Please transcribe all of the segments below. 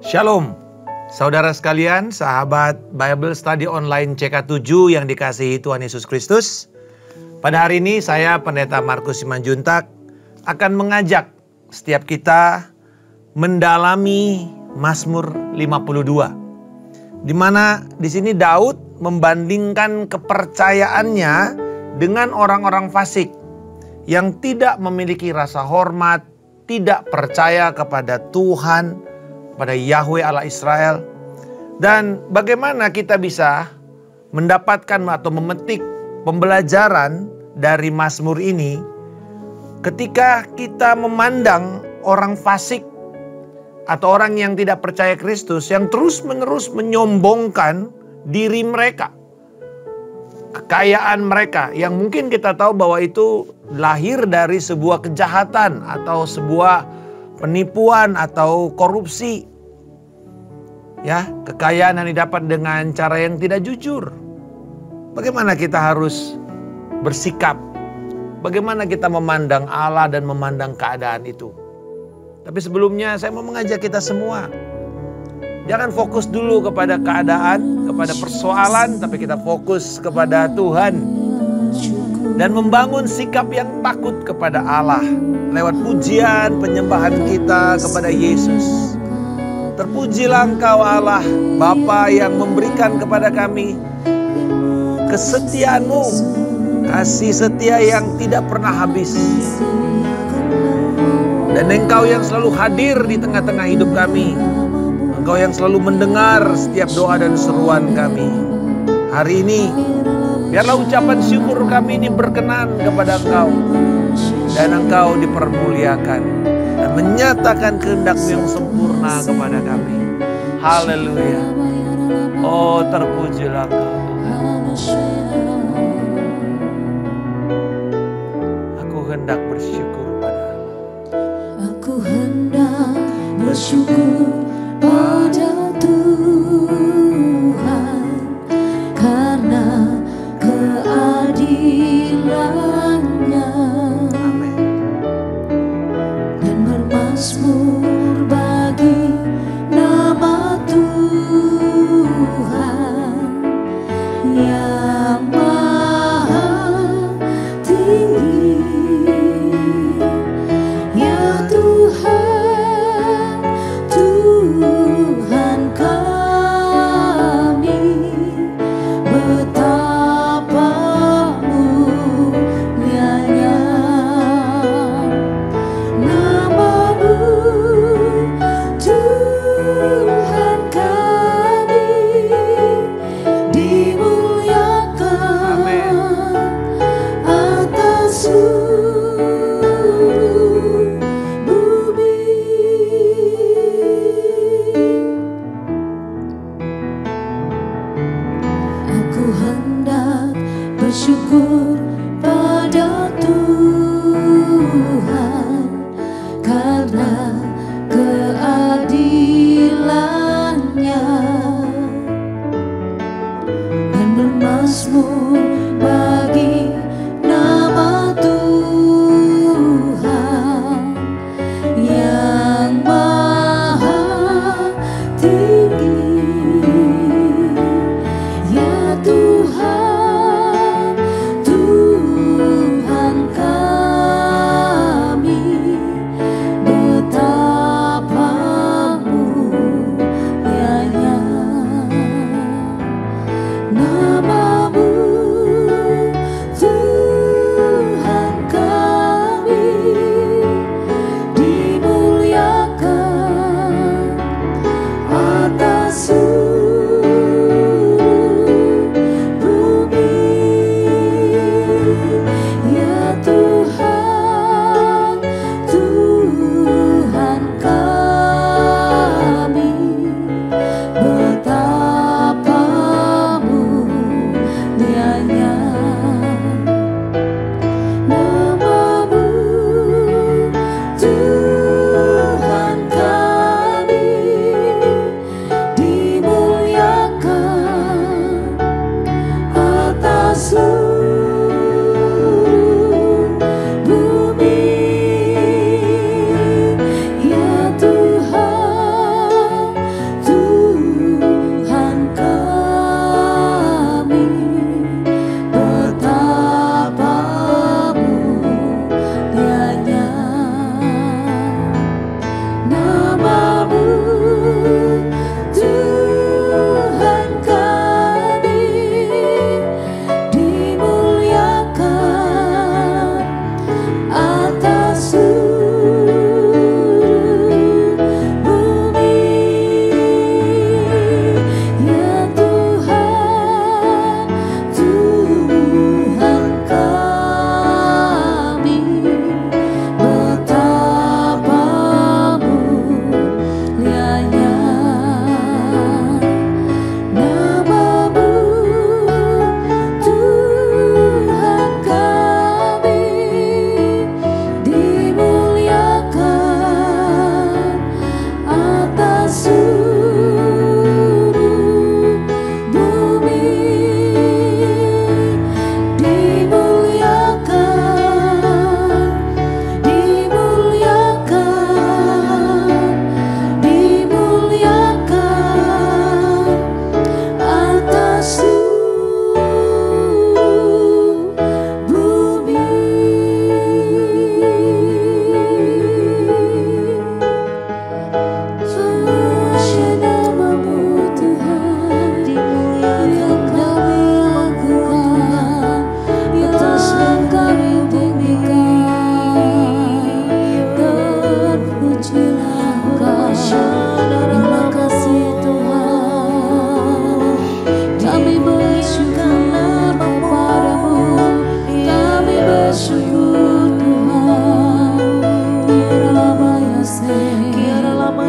Shalom, saudara sekalian, sahabat Bible Study Online CK7 yang dikasihi Tuhan Yesus Kristus. Pada hari ini saya Pendeta Markus Simanjuntak akan mengajak setiap kita mendalami Mazmur 52. Di mana di sini Daud membandingkan kepercayaannya dengan orang-orang fasik yang tidak memiliki rasa hormat, tidak percaya kepada Tuhan, pada Yahweh Allah Israel. Dan bagaimana kita bisa mendapatkan atau memetik pembelajaran dari Mazmur ini ketika kita memandang orang fasik atau orang yang tidak percaya Kristus yang terus-menerus menyombongkan diri mereka, kekayaan mereka yang mungkin kita tahu bahwa itu lahir dari sebuah kejahatan atau sebuah penipuan atau korupsi. Ya, kekayaan yang didapat dengan cara yang tidak jujur. Bagaimana kita harus bersikap? Bagaimana kita memandang Allah dan memandang keadaan itu? Tapi sebelumnya saya mau mengajak kita semua, jangan fokus dulu kepada keadaan, kepada persoalan, tapi kita fokus kepada Tuhan dan membangun sikap yang takut kepada Allah lewat pujian penyembahan kita kepada Yesus. Terpujilah Engkau Allah, Bapa yang memberikan kepada kami kesetiaan-Mu, kasih setia yang tidak pernah habis. Dan Engkau yang selalu hadir di tengah-tengah hidup kami. Engkau yang selalu mendengar setiap doa dan seruan kami. Hari ini biarlah ucapan syukur kami ini berkenan kepada Engkau. Dan Engkau dipermuliakan dan menyatakan kehendak-Mu yang sempurna kepada kami. Haleluya. Oh, terpujilah Engkau Tuhan. Aku hendak bersyukur pada Allah. Aku hendak bersyukur pada Tuhan karena keadilan-Nya. Mazmur bagi nama Tuhan yang maha tinggi. Ya Tuhan, Tuhan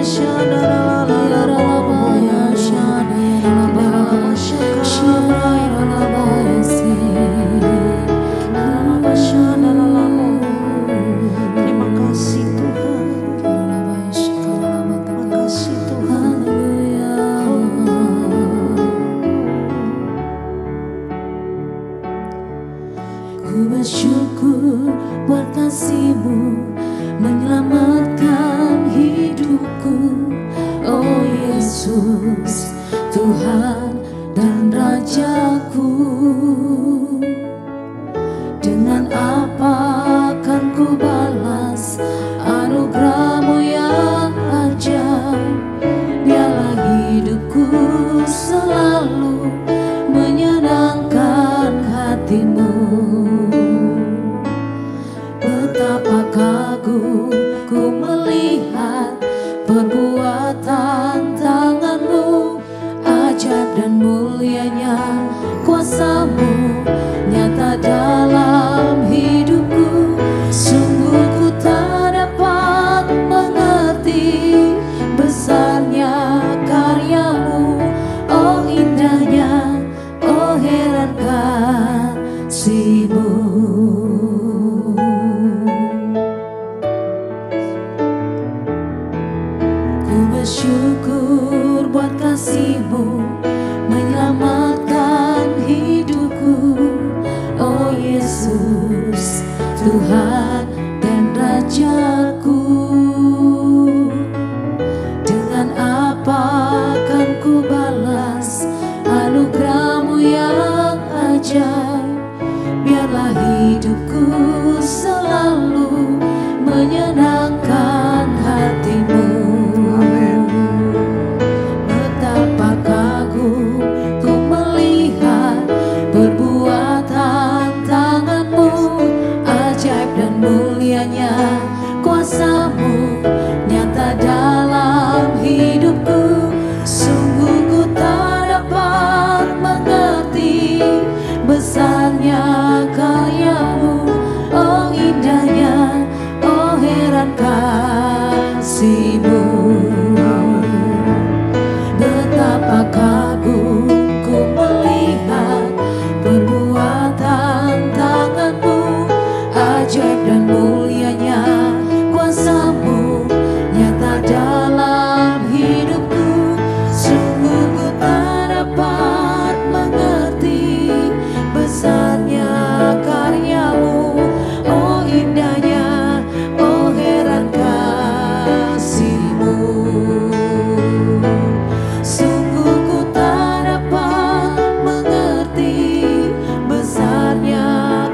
Terima kasih Tuhan. Terima kasih Tuhan. Ku bersyukur buat kasih-Mu menyelamatkan hidupku. Oh Yesus, Tuhan dan Rajaku. Dengan apa akan ku balas anugerah-Mu yang ajaib? Biarlah hidupku selalu menyenangkan hati-Mu. Betapa kagum ku melihat perbuatan tangan-Mu, ajaib dan mulianya kuasa-Mu nyata dalam hidupku. Sungguh ku tak dapat mengerti besarnya karya-Mu. Oh indahnya, oh heran kasih-Mu. Ku bersyukur buat kasih-Mu menyelamatkan hidupku. Oh Yesus, Tuhan dan Rajaku. Dengan apa akan ku balas anugerah-Mu yang ajaib? Biarlah hidupku selalu menyenangkan hati-Mu. Betapa kagum ku melihat perbuatan tangan-Mu, ajaib dan mulianya kuasa-Mu nyata dalam hidupku. Sungguh ku tak dapat mengerti besarnya karya-Mu. Oh indahnya, oh heran kasih-Mu. Betapa kagum ku melihat perbuatan tangan-Mu, ajaib dan mulianya kuasa-Mu nyata dalam hidupku. Sungguh ku tak dapat mengerti besarnya karya-Mu. Oh indahnya, oh heran kasih-Mu. Sungguh ku tak dapat mengerti besarnya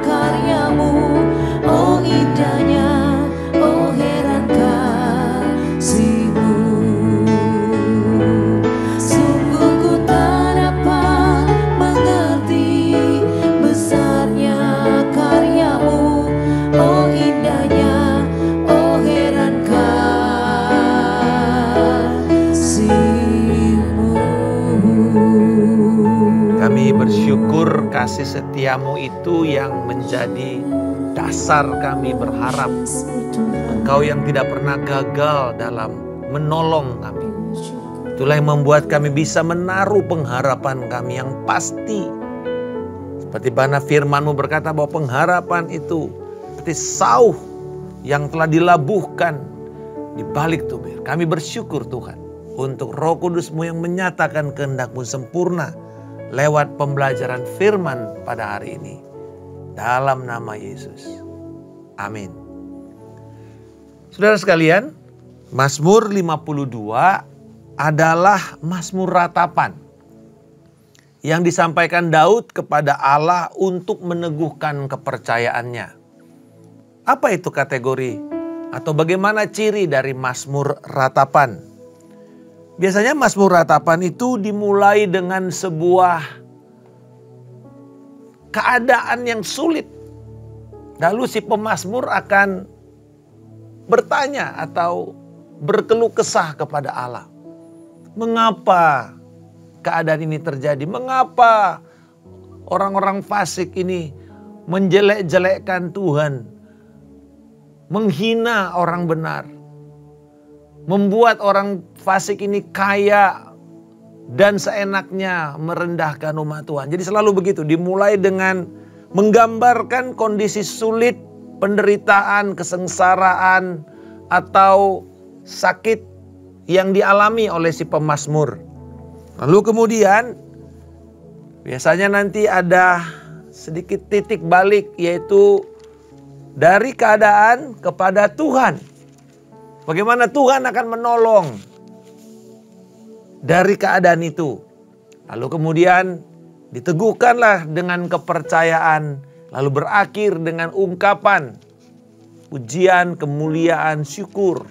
karya-Mu. Oh indahnya, oh heran kasih-Mu. Sungguh ku tak dapat mengerti besarnya karya-Mu. Oh indahnya, oh heran kasih-Mu. Kami bersyukur kasih setia-Mu itu yang menjadi dasar kami berharap. Engkau yang tidak pernah gagal dalam menolong kami. Itulah yang membuat kami bisa menaruh pengharapan kami yang pasti. Seperti mana firman-Mu berkata bahwa pengharapan itu seperti sauh yang telah dilabuhkan di balik tubir. Kami bersyukur Tuhan untuk Roh Kudus-Mu yang menyatakan kehendak-Mu sempurna lewat pembelajaran firman pada hari ini. Dalam nama Yesus. Amin. Saudara sekalian, Mazmur 52 adalah Mazmur ratapan yang disampaikan Daud kepada Allah untuk meneguhkan kepercayaannya. Apa itu kategori atau bagaimana ciri dari Mazmur ratapan? Biasanya Mazmur ratapan itu dimulai dengan sebuah keadaan yang sulit. Lalu si pemazmur akan bertanya atau berkeluh kesah kepada Allah. Mengapa keadaan ini terjadi? Mengapa orang-orang fasik ini menjelek-jelekkan Tuhan? Menghina orang benar. membuat orang fasik ini kaya dan seenaknya merendahkan umat Tuhan. Jadi selalu begitu, dimulai dengan menggambarkan kondisi sulit, penderitaan, kesengsaraan, atau sakit yang dialami oleh si pemazmur. Lalu kemudian biasanya nanti ada sedikit titik balik, yaitu dari keadaan kepada Tuhan. Bagaimana Tuhan akan menolong dari keadaan itu. Lalu kemudian diteguhkanlah dengan kepercayaan. Lalu berakhir dengan ungkapan pujian, kemuliaan, syukur.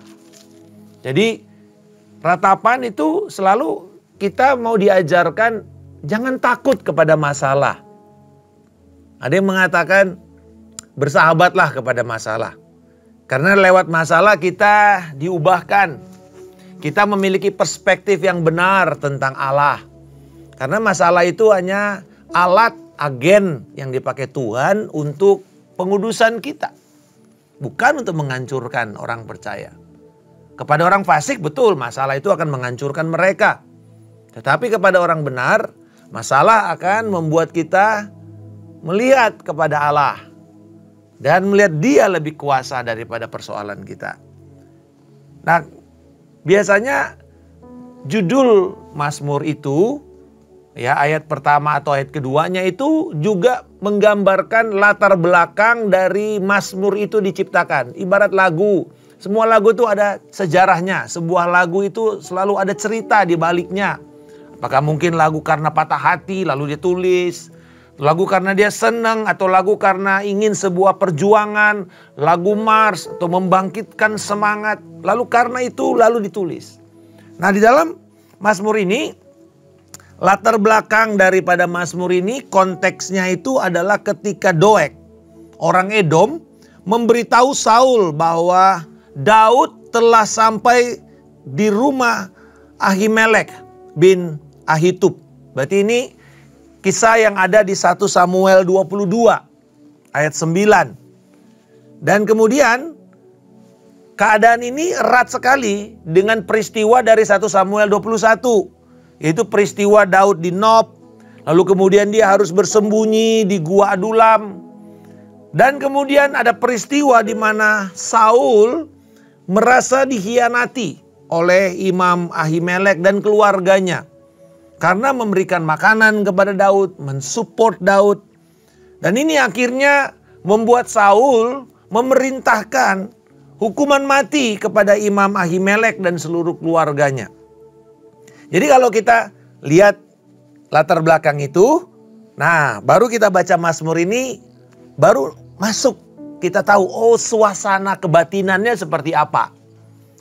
Jadi ratapan itu selalu kita mau diajarkan jangan takut kepada masalah. Ada yang mengatakan bersahabatlah kepada masalah. Karena lewat masalah kita diubahkan. Kita memiliki perspektif yang benar tentang Allah. Karena masalah itu hanya alat, agen yang dipakai Tuhan untuk pengudusan kita. Bukan untuk menghancurkan orang percaya. Kepada orang fasik betul masalah itu akan menghancurkan mereka. Tetapi kepada orang benar, masalah akan membuat kita melihat kepada Allah. Dan melihat Dia lebih kuasa daripada persoalan kita. Nah, biasanya judul Mazmur itu, ya ayat pertama atau ayat keduanya itu juga menggambarkan latar belakang dari Mazmur itu diciptakan. Ibarat lagu, semua lagu itu ada sejarahnya. Sebuah lagu itu selalu ada cerita di baliknya. Apakah mungkin lagu karena patah hati lalu dia tulis, lagu karena dia senang, atau lagu karena ingin sebuah perjuangan, lagu mars atau membangkitkan semangat, lalu karena itu lalu ditulis. Nah, di dalam Mazmur ini, latar belakang daripada Mazmur ini konteksnya itu adalah ketika Doeg, orang Edom, memberitahu Saul bahwa Daud telah sampai di rumah Ahimelek bin Ahitub. Berarti ini kisah yang ada di 1 Samuel 22 ayat 9. Dan kemudian keadaan ini erat sekali dengan peristiwa dari 1 Samuel 21. Yaitu peristiwa Daud di Nob. Lalu kemudian dia harus bersembunyi di Gua Adulam. Dan kemudian ada peristiwa di mana Saul merasa dikhianati oleh Imam Ahimelek dan keluarganya. Karena memberikan makanan kepada Daud, mensupport Daud. Dan ini akhirnya membuat Saul memerintahkan hukuman mati kepada Imam Ahimelek dan seluruh keluarganya. Jadi kalau kita lihat latar belakang itu, nah baru kita baca Mazmur ini, baru masuk. Kita tahu, oh suasana kebatinannya seperti apa.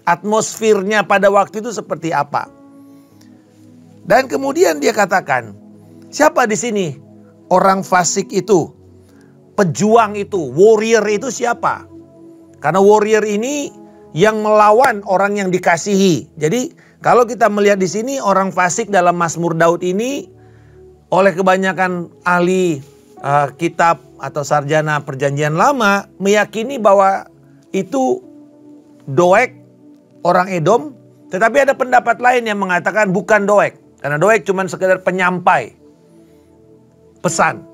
Atmosfernya pada waktu itu seperti apa. Dan kemudian dia katakan, siapa di sini orang fasik itu? Pejuang itu, warrior itu siapa? Karena warrior ini yang melawan orang yang dikasihi. Jadi kalau kita melihat di sini orang fasik dalam Mazmur Daud ini oleh kebanyakan ahli kitab atau sarjana perjanjian lama meyakini bahwa itu Doeg, orang Edom. Tetapi ada pendapat lain yang mengatakan bukan Doeg. Karena Doeg cuma sekedar penyampai pesan.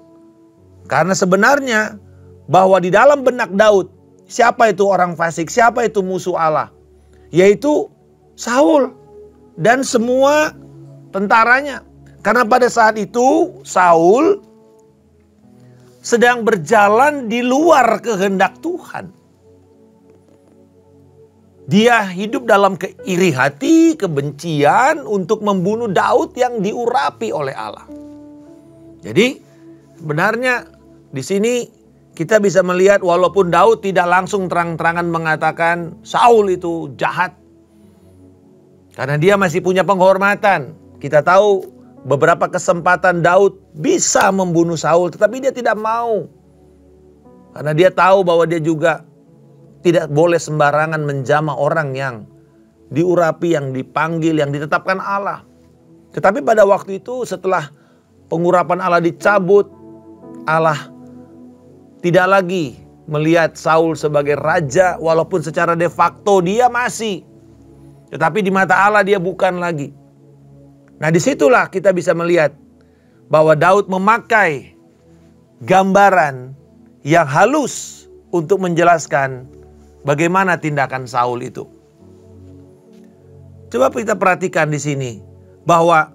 Karena sebenarnya bahwa di dalam benak Daud, siapa itu orang fasik, siapa itu musuh Allah? Yaitu Saul dan semua tentaranya. Karena pada saat itu Saul sedang berjalan di luar kehendak Tuhan. Dia hidup dalam keiri hati, kebencian untuk membunuh Daud yang diurapi oleh Allah. Jadi sebenarnya di sini kita bisa melihat walaupun Daud tidak langsung terang-terangan mengatakan Saul itu jahat. Karena dia masih punya penghormatan. Kita tahu beberapa kesempatan Daud bisa membunuh Saul, tetapi dia tidak mau. Karena dia tahu bahwa dia juga tidak boleh sembarangan menjamah orang yang diurapi, yang dipanggil, yang ditetapkan Allah. Tetapi pada waktu itu setelah pengurapan Allah dicabut, Allah tidak lagi melihat Saul sebagai raja walaupun secara de facto dia masih. Tetapi di mata Allah dia bukan lagi. Nah, disitulah kita bisa melihat bahwa Daud memakai gambaran yang halus untuk menjelaskan bagaimana tindakan Saul itu. Coba kita perhatikan di sini bahwa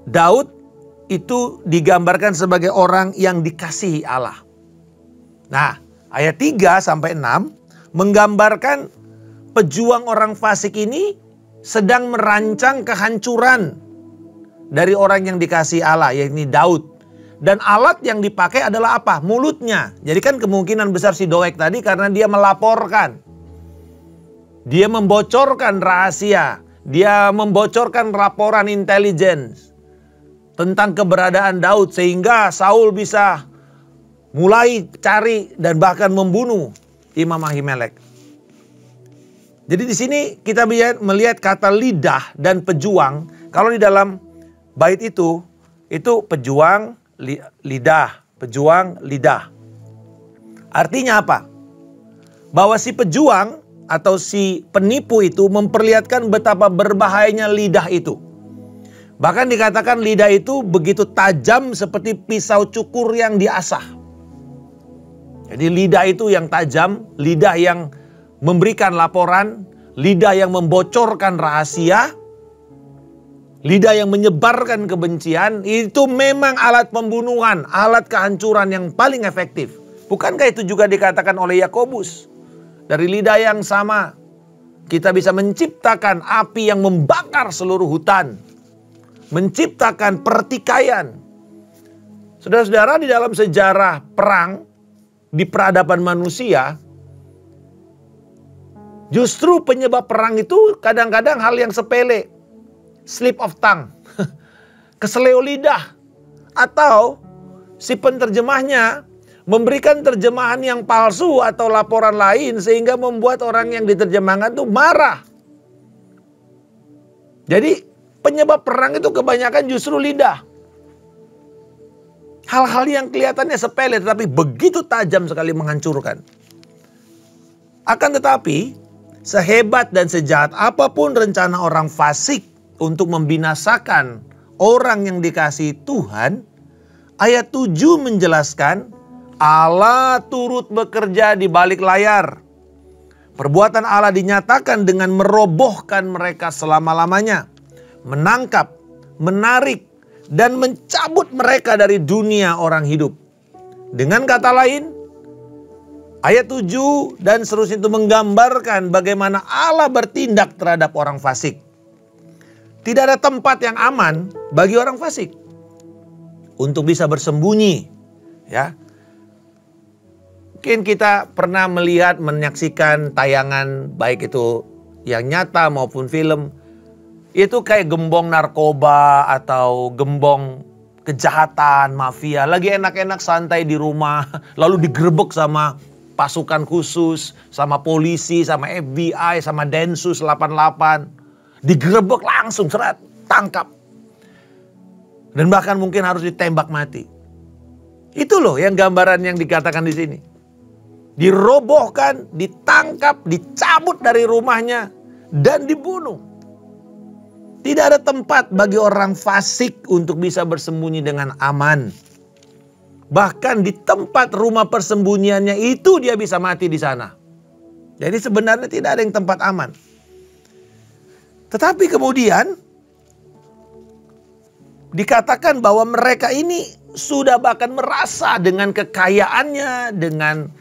Daud itu digambarkan sebagai orang yang dikasihi Allah. Nah, ayat 3 sampai 6 menggambarkan pejuang orang fasik ini sedang merancang kehancuran dari orang yang dikasihi Allah, yakni Daud. Dan alat yang dipakai adalah apa? Mulutnya. Jadi kan kemungkinan besar si Doeg tadi karena dia melaporkan. Dia membocorkan rahasia. Dia membocorkan laporan intelijen tentang keberadaan Daud. Sehingga Saul bisa mulai cari dan bahkan membunuh Imam Ahimelek. Jadi di sini kita melihat kata lidah dan pejuang. Kalau di dalam bait itu pejuang, lidah, pejuang, lidah. Artinya apa? Bahwa si pejuang atau si penipu itu memperlihatkan betapa berbahayanya lidah itu. Bahkan dikatakan lidah itu begitu tajam seperti pisau cukur yang diasah. Jadi lidah itu yang tajam, lidah yang memberikan laporan, lidah yang membocorkan rahasia, lidah yang menyebarkan kebencian, itu memang alat pembunuhan, alat kehancuran yang paling efektif. Bukankah itu juga dikatakan oleh Yakobus? Dari lidah yang sama, kita bisa menciptakan api yang membakar seluruh hutan. Menciptakan pertikaian. Saudara-saudara, di dalam sejarah perang, di peradaban manusia, justru penyebab perang itu kadang-kadang hal yang sepele. Slip of tongue, keseleo lidah, atau si penerjemahnya memberikan terjemahan yang palsu atau laporan lain sehingga membuat orang yang diterjemahkan itu marah. Jadi penyebab perang itu kebanyakan justru lidah. Hal-hal yang kelihatannya sepele tetapi begitu tajam sekali menghancurkan. Akan tetapi sehebat dan sejahat apapun rencana orang fasik untuk membinasakan orang yang dikasihi Tuhan, ayat 7 menjelaskan Allah turut bekerja di balik layar. Perbuatan Allah dinyatakan dengan merobohkan mereka selama-lamanya, menangkap, menarik, dan mencabut mereka dari dunia orang hidup. Dengan kata lain, ayat 7 dan seterusnya itu menggambarkan bagaimana Allah bertindak terhadap orang fasik. Tidak ada tempat yang aman bagi orang fasik untuk bisa bersembunyi, ya. Mungkin kita pernah melihat, menyaksikan tayangan baik itu yang nyata maupun film. Itu kayak gembong narkoba atau gembong kejahatan, mafia. Lagi enak-enak santai di rumah, lalu digerebek sama pasukan khusus, sama polisi, sama FBI, sama Densus 88. Digerebek langsung, seret, tangkap. Dan bahkan mungkin harus ditembak mati. Itu loh yang gambaran yang dikatakan di sini. Dirobohkan, ditangkap, dicabut dari rumahnya, dan dibunuh. Tidak ada tempat bagi orang fasik untuk bisa bersembunyi dengan aman. Bahkan di tempat rumah persembunyiannya itu dia bisa mati di sana. Jadi sebenarnya tidak ada yang tempat aman. Tetapi kemudian dikatakan bahwa mereka ini sudah bahkan merasa dengan kekayaannya, dengan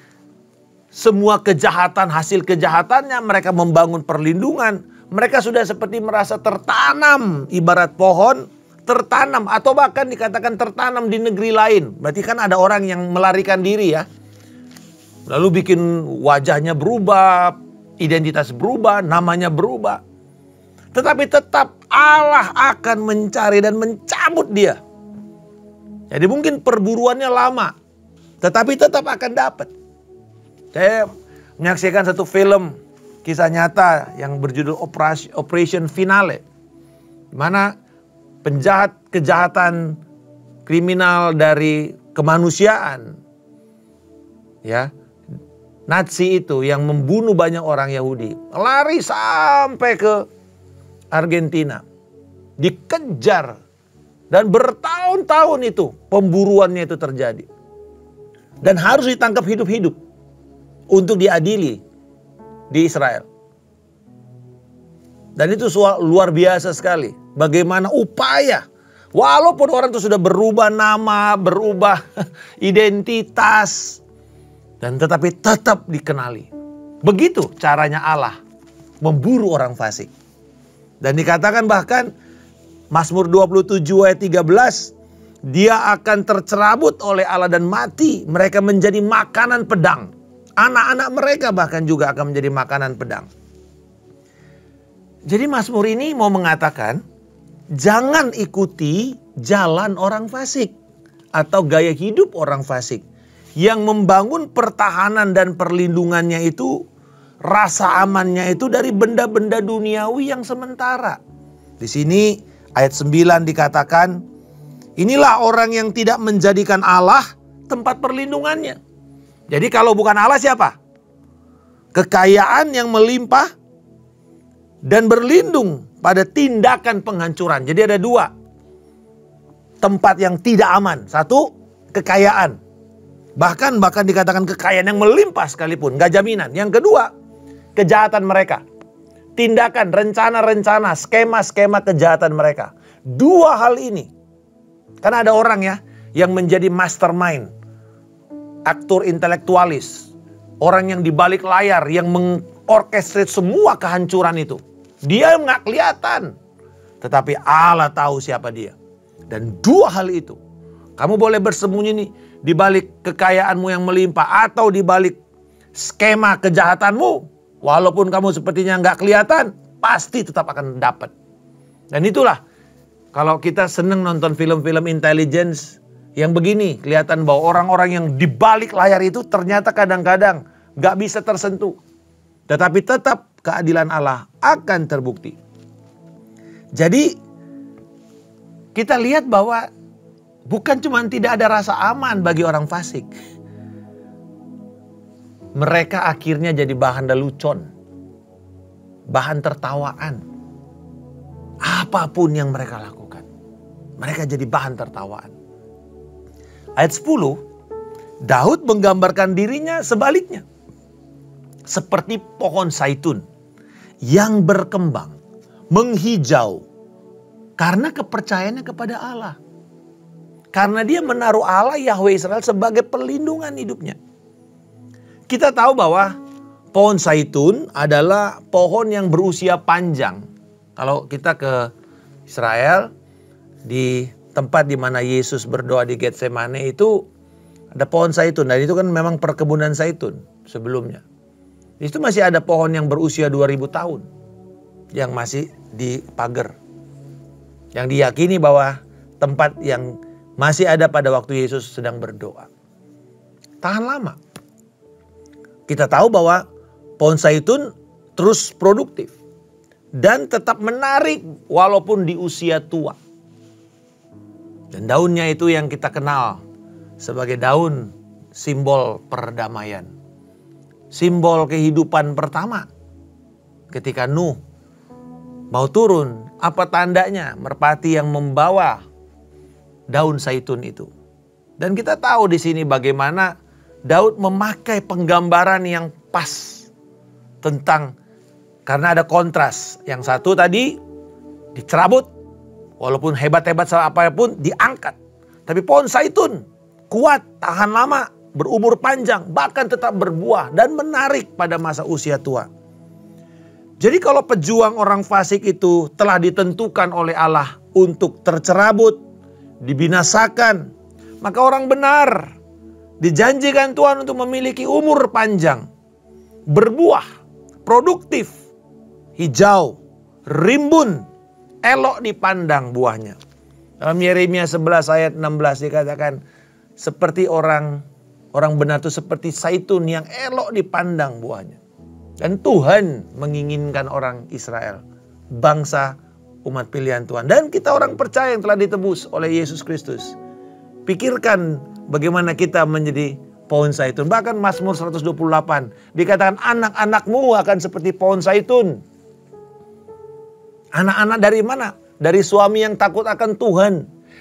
semua kejahatan, hasil kejahatannya, mereka membangun perlindungan. Mereka sudah seperti merasa tertanam, ibarat pohon tertanam atau bahkan dikatakan tertanam di negeri lain. Berarti kan ada orang yang melarikan diri ya. Lalu bikin wajahnya berubah, identitas berubah, namanya berubah. Tetapi tetap Allah akan mencari dan mencabut dia. Jadi mungkin perburuannya lama, tetapi tetap akan dapat. Saya menyaksikan satu film kisah nyata yang berjudul Operation Finale. Di mana penjahat kejahatan kriminal dari kemanusiaan, ya, Nazi itu yang membunuh banyak orang Yahudi. Lari sampai ke Argentina. Dikejar. Dan bertahun-tahun itu pemburuannya itu terjadi. Dan harus ditangkap hidup-hidup untuk diadili di Israel. Dan itu luar biasa sekali. Bagaimana upaya. Walaupun orang itu sudah berubah nama, berubah identitas. Dan tetapi tetap dikenali. Begitu caranya Allah memburu orang fasik. Dan dikatakan bahkan Mazmur 27 ayat 13. Dia akan tercerabut oleh Allah dan mati. Mereka menjadi makanan pedang. Anak-anak mereka bahkan juga akan menjadi makanan pedang. Jadi Mazmur ini mau mengatakan, jangan ikuti jalan orang fasik atau gaya hidup orang fasik yang membangun pertahanan dan perlindungannya itu, rasa amannya itu dari benda-benda duniawi yang sementara. Di sini ayat 9 dikatakan, inilah orang yang tidak menjadikan Allah tempat perlindungannya. Jadi kalau bukan Allah siapa? Kekayaan yang melimpah dan berlindung pada tindakan penghancuran. Jadi ada dua tempat yang tidak aman. Satu, kekayaan. Bahkan dikatakan kekayaan yang melimpah sekalipun, gak jaminan. Yang kedua, kejahatan mereka. Tindakan, rencana-rencana, skema-skema kejahatan mereka. Dua hal ini. Karena ada orang ya yang menjadi mastermind, aktor intelektualis, orang yang di balik layar yang mengorkestrate semua kehancuran itu. Dia nggak kelihatan, tetapi Allah tahu siapa dia. Dan dua hal itu, kamu boleh bersembunyi nih di balik kekayaanmu yang melimpah atau di balik skema kejahatanmu, walaupun kamu sepertinya nggak kelihatan, pasti tetap akan dapat. Dan itulah kalau kita seneng nonton film-film intelligence yang begini, kelihatan bahwa orang-orang yang di balik layar itu ternyata kadang-kadang nggak bisa tersentuh. Tetapi tetap keadilan Allah akan terbukti. Jadi kita lihat bahwa bukan cuma tidak ada rasa aman bagi orang fasik. Mereka akhirnya jadi bahan lelucon. Bahan tertawaan. Apapun yang mereka lakukan. Mereka jadi bahan tertawaan. Ayat 10. Daud menggambarkan dirinya sebaliknya. Seperti pohon zaitun yang berkembang, menghijau. Karena kepercayaannya kepada Allah. Karena dia menaruh Allah Yahweh Israel sebagai perlindungan hidupnya. Kita tahu bahwa pohon zaitun adalah pohon yang berusia panjang. Kalau kita ke Israel, di tempat di mana Yesus berdoa di Getsemane itu ada pohon zaitun. Dan itu kan memang perkebunan zaitun sebelumnya. Di situ masih ada pohon yang berusia 2000 tahun. Yang masih dipagar. Yang diyakini bahwa tempat yang masih ada pada waktu Yesus sedang berdoa. Tahan lama. Kita tahu bahwa pohon zaitun terus produktif. Dan tetap menarik walaupun di usia tua. Dan daunnya itu yang kita kenal sebagai daun simbol perdamaian. Simbol kehidupan pertama. Ketika Nuh mau turun, apa tandanya? Merpati yang membawa daun zaitun itu. Dan kita tahu di sini bagaimana Daud memakai penggambaran yang pas tentang, karena ada kontras. Yang satu tadi dicerabut, walaupun hebat-hebat apapun diangkat. Tapi pohon zaitun kuat, tahan lama, berumur panjang, bahkan tetap berbuah dan menarik pada masa usia tua. Jadi kalau pejuang orang fasik itu telah ditentukan oleh Allah untuk tercerabut, dibinasakan, maka orang benar dijanjikan Tuhan untuk memiliki umur panjang, berbuah, produktif, hijau, rimbun, elok dipandang buahnya. Dalam Yeremia 11 ayat 16 dikatakan, seperti orang benar itu seperti zaitun yang elok dipandang buahnya. Dan Tuhan menginginkan orang Israel, bangsa umat pilihan Tuhan. Dan kita orang percaya yang telah ditebus oleh Yesus Kristus. Pikirkan bagaimana kita menjadi pohon zaitun. Bahkan Mazmur 128 dikatakan anak-anakmu akan seperti pohon zaitun. Anak-anak dari mana? Dari suami yang takut akan Tuhan.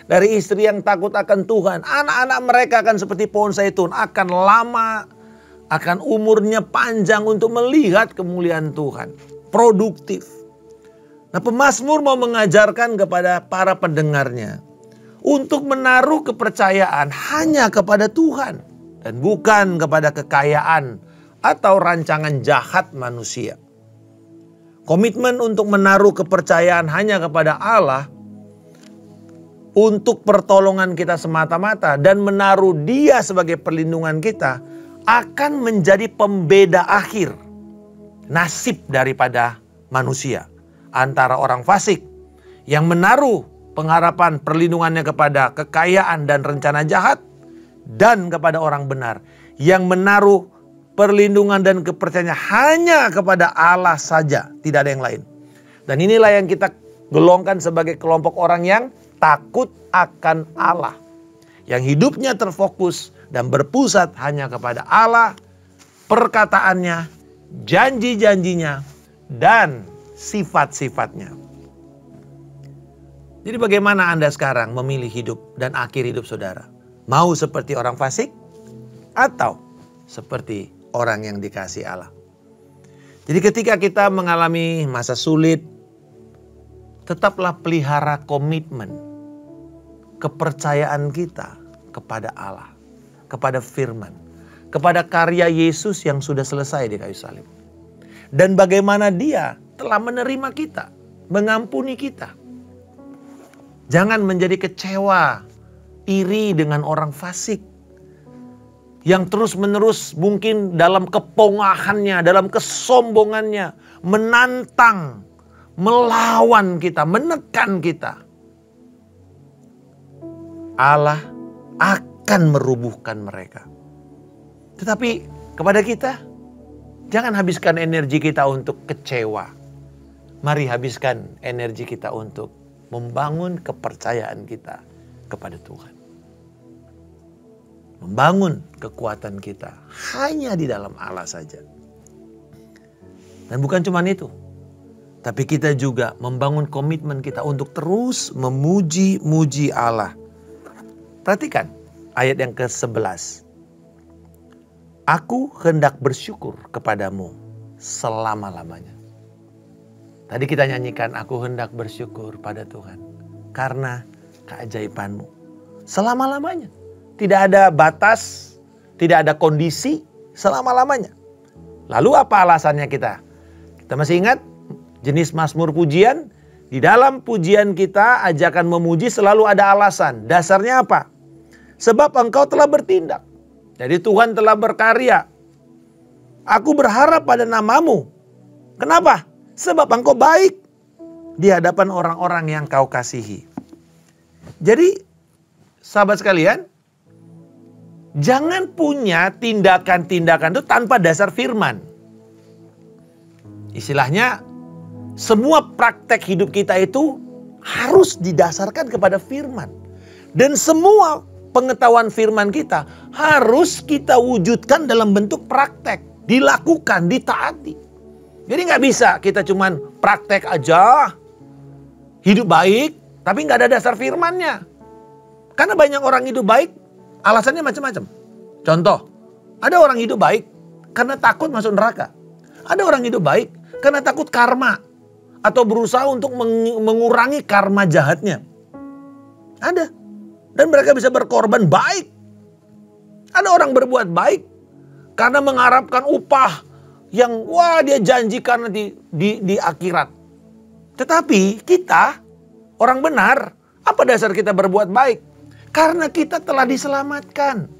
Dari istri yang takut akan Tuhan. Anak-anak mereka akan seperti pohon zaitun. Akan lama, akan umurnya panjang untuk melihat kemuliaan Tuhan. Produktif. Nah, pemazmur mau mengajarkan kepada para pendengarnya untuk menaruh kepercayaan hanya kepada Tuhan dan bukan kepada kekayaan atau rancangan jahat manusia. Komitmen untuk menaruh kepercayaan hanya kepada Allah untuk pertolongan kita semata-mata dan menaruh Dia sebagai perlindungan kita akan menjadi pembeda akhir nasib daripada manusia. Antara orang fasik yang menaruh pengharapan perlindungannya kepada kekayaan dan rencana jahat, dan kepada orang benar yang menaruh perlindungan dan kepercayaan hanya kepada Allah saja, tidak ada yang lain. Dan inilah yang kita golongkan sebagai kelompok orang yang takut akan Allah, yang hidupnya terfokus dan berpusat hanya kepada Allah, perkataannya, janji-janjinya, dan sifat-sifatnya. Jadi bagaimana Anda sekarang memilih hidup dan akhir hidup saudara? Mau seperti orang fasik atau seperti orang yang dikasihi Allah? Jadi ketika kita mengalami masa sulit, tetaplah pelihara komitmen, kepercayaan kita kepada Allah, kepada firman, kepada karya Yesus yang sudah selesai di kayu salib. Dan bagaimana Dia telah menerima kita, mengampuni kita. Jangan menjadi kecewa, iri dengan orang fasik yang terus-menerus mungkin dalam kepongahannya, dalam kesombongannya menantang, melawan kita, menekan kita. Allah akan merubuhkan mereka. Tetapi kepada kita, jangan habiskan energi kita untuk kecewa. Mari habiskan energi kita untuk membangun kepercayaan kita kepada Tuhan. Membangun kekuatan kita hanya di dalam Allah saja. Dan bukan cuma itu. Tapi kita juga membangun komitmen kita untuk terus memuji-muji Allah. Perhatikan ayat yang ke-11. Aku hendak bersyukur kepadamu selama-lamanya. Tadi kita nyanyikan, aku hendak bersyukur pada Tuhan karena keajaibanmu selama-lamanya. Tidak ada batas, tidak ada kondisi, selama-lamanya. Lalu apa alasannya kita? Kita masih ingat jenis mazmur pujian? Di dalam pujian kita, ajakan memuji selalu ada alasan. Dasarnya apa? Sebab engkau telah bertindak. Jadi Tuhan telah berkarya. Aku berharap pada namamu. Kenapa? Sebab engkau baik di hadapan orang-orang yang kau kasihi. Jadi sahabat sekalian, jangan punya tindakan-tindakan itu tanpa dasar firman. Istilahnya, semua praktek hidup kita itu harus didasarkan kepada firman. Dan semua pengetahuan firman kita harus kita wujudkan dalam bentuk praktek. Dilakukan, ditaati. Jadi nggak bisa kita cuman praktek aja, hidup baik, tapi nggak ada dasar firmannya. Karena banyak orang hidup baik, alasannya macam-macam. Contoh, ada orang hidup baik karena takut masuk neraka. Ada orang hidup baik karena takut karma. Atau berusaha untuk mengurangi karma jahatnya. Ada. Dan mereka bisa berkorban baik. Ada orang berbuat baik karena mengharapkan upah yang dia janjikan nanti di akhirat. Tetapi kita, orang benar, apa dasar kita berbuat baik? Karena kita telah diselamatkan.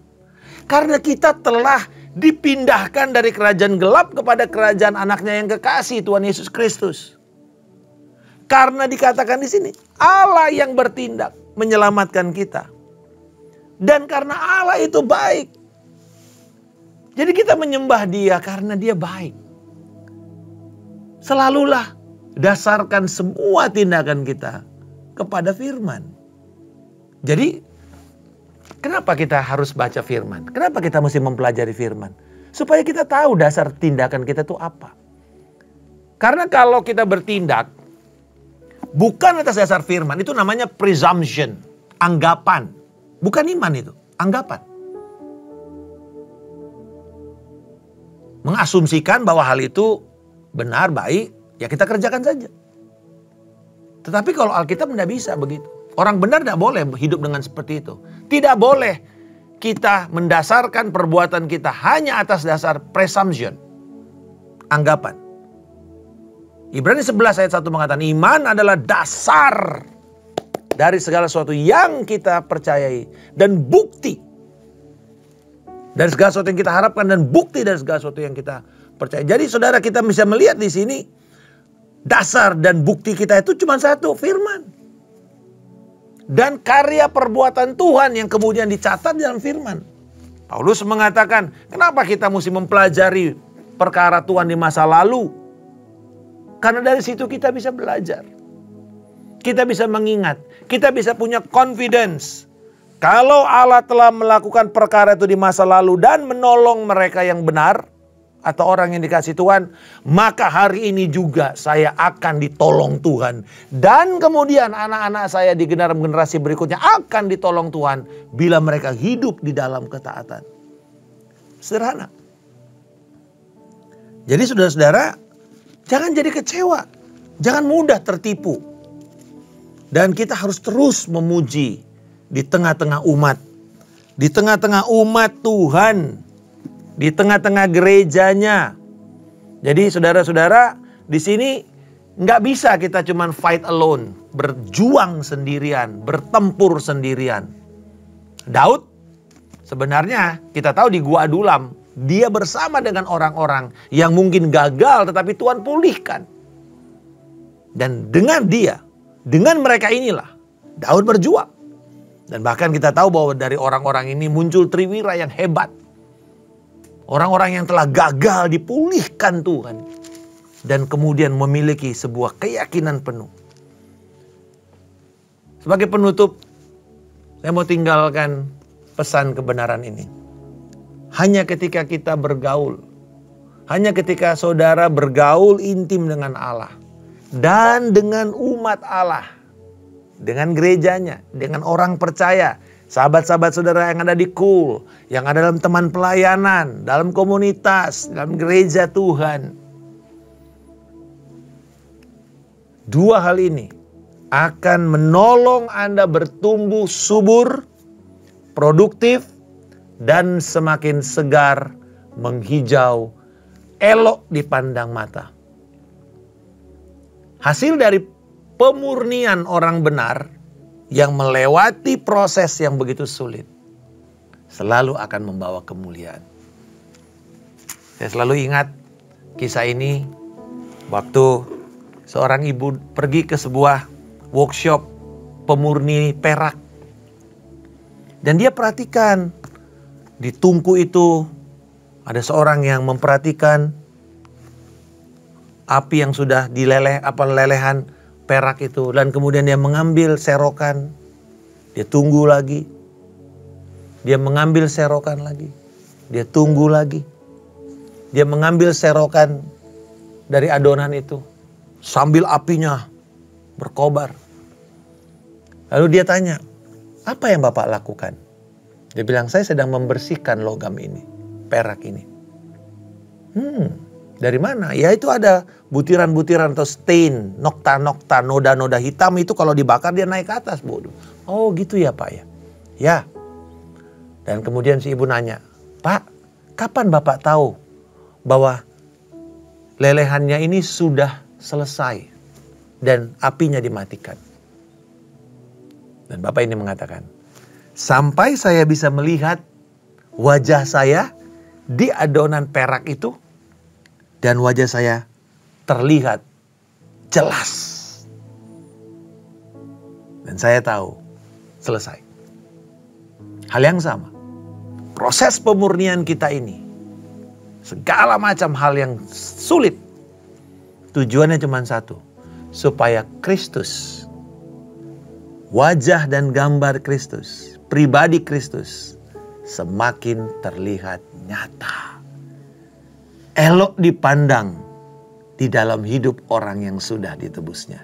Karena kita telah dipindahkan dari kerajaan gelap kepada kerajaan anaknya yang kekasih, Tuhan Yesus Kristus. Karena dikatakan di sini, Allah yang bertindak menyelamatkan kita. Dan karena Allah itu baik. Jadi kita menyembah Dia karena Dia baik. Selalulah dasarkan semua tindakan kita kepada firman. Jadi Kenapa kita harus baca firman? Kenapa kita mesti mempelajari firman? Supaya kita tahu dasar tindakan kita itu apa. Karena kalau kita bertindak bukan atas dasar firman, itu namanya presumption, anggapan. Bukan iman itu, anggapan. Mengasumsikan bahwa hal itu benar, baik, ya kita kerjakan saja. Tetapi kalau Alkitab tidak bisa begitu. Orang benar tidak boleh hidup dengan seperti itu. Tidak boleh kita mendasarkan perbuatan kita hanya atas dasar presumption, anggapan. Ibrani 11 ayat 1 mengatakan iman adalah dasar dari segala sesuatu yang kita percayai dan bukti dari segala sesuatu yang kita harapkan dan bukti dari segala sesuatu yang kita percaya. Jadi saudara, kita bisa melihat di sini dasar dan bukti kita itu cuma satu, firman. Dan karya perbuatan Tuhan yang kemudian dicatat dalam firman. Paulus mengatakan, kenapa kita mesti mempelajari perkara Tuhan di masa lalu? Karena dari situ kita bisa belajar. Kita bisa mengingat. Kita bisa punya confidence. Kalau Allah telah melakukan perkara itu di masa lalu dan menolong mereka yang benar atau orang yang dikasihi Tuhan, maka hari ini juga saya akan ditolong Tuhan. Dan kemudian anak-anak saya di generasi berikutnya akan ditolong Tuhan bila mereka hidup di dalam ketaatan. Sederhana. Jadi saudara-saudara, jangan jadi kecewa. Jangan mudah tertipu. Dan kita harus terus memuji di tengah-tengah umat. Di tengah-tengah umat Tuhan. Di tengah-tengah gerejanya. Jadi saudara-saudara, di sini nggak bisa kita cuman fight alone, berjuang sendirian, bertempur sendirian. Daud sebenarnya kita tahu di Gua Adulam, dia bersama dengan orang-orang yang mungkin gagal tetapi Tuhan pulihkan. Dan dengan dia, dengan mereka inilah Daud berjuang. Dan bahkan kita tahu bahwa dari orang-orang ini muncul triwira yang hebat. Orang-orang yang telah gagal dipulihkan Tuhan. Dan kemudian memiliki sebuah keyakinan penuh. Sebagai penutup, saya mau tinggalkan pesan kebenaran ini. Hanya ketika kita bergaul. Hanya ketika saudara bergaul intim dengan Allah. Dan dengan umat Allah. Dengan gerejanya. Dengan orang percaya. Sahabat-sahabat saudara yang ada di Cool, yang ada dalam teman pelayanan, dalam komunitas, dalam gereja Tuhan. Dua hal ini akan menolong Anda bertumbuh subur, produktif, dan semakin segar, menghijau, elok dipandang mata. Hasil dari pemurnian orang benar yang melewati proses yang begitu sulit selalu akan membawa kemuliaan. Saya selalu ingat kisah ini waktu seorang ibu pergi ke sebuah workshop pemurni perak. Dan dia perhatikan di tungku itu ada seorang yang memperhatikan api yang sudah lelehan perak itu, dan kemudian dia mengambil serokan, dia tunggu lagi, dia mengambil serokan lagi, dia tunggu lagi, dia mengambil serokan dari adonan itu sambil apinya berkobar. Lalu dia tanya, apa yang Bapak lakukan? Dia bilang, saya sedang membersihkan logam ini, perak ini. Dari mana? Ya itu ada butiran-butiran atau stain, nokta-nokta, noda-noda hitam itu kalau dibakar dia naik ke atas, Bu. Oh gitu ya Pak ya? Ya. Dan kemudian si ibu nanya, Pak, kapan Bapak tahu bahwa lelehannya ini sudah selesai dan apinya dimatikan? Dan Bapak ini mengatakan, sampai saya bisa melihat wajah saya di adonan perak itu, dan wajah saya terlihat jelas. Dan saya tahu selesai. Hal yang sama. Proses pemurnian kita ini. Segala macam hal yang sulit. Tujuannya cuma satu. Supaya Kristus, wajah dan gambar Kristus, pribadi Kristus semakin terlihat nyata. Elok dipandang di dalam hidup orang yang sudah ditebusnya.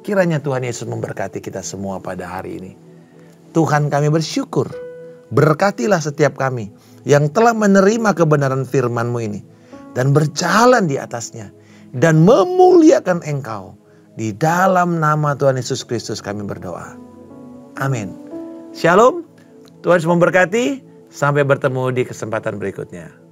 Kiranya Tuhan Yesus memberkati kita semua pada hari ini. Tuhan, kami bersyukur. Berkatilah setiap kami yang telah menerima kebenaran firman-Mu ini dan berjalan di atasnya dan memuliakan Engkau. Di dalam nama Tuhan Yesus Kristus kami berdoa. Amin. Shalom. Tuhan Yesus memberkati. Sampai bertemu di kesempatan berikutnya.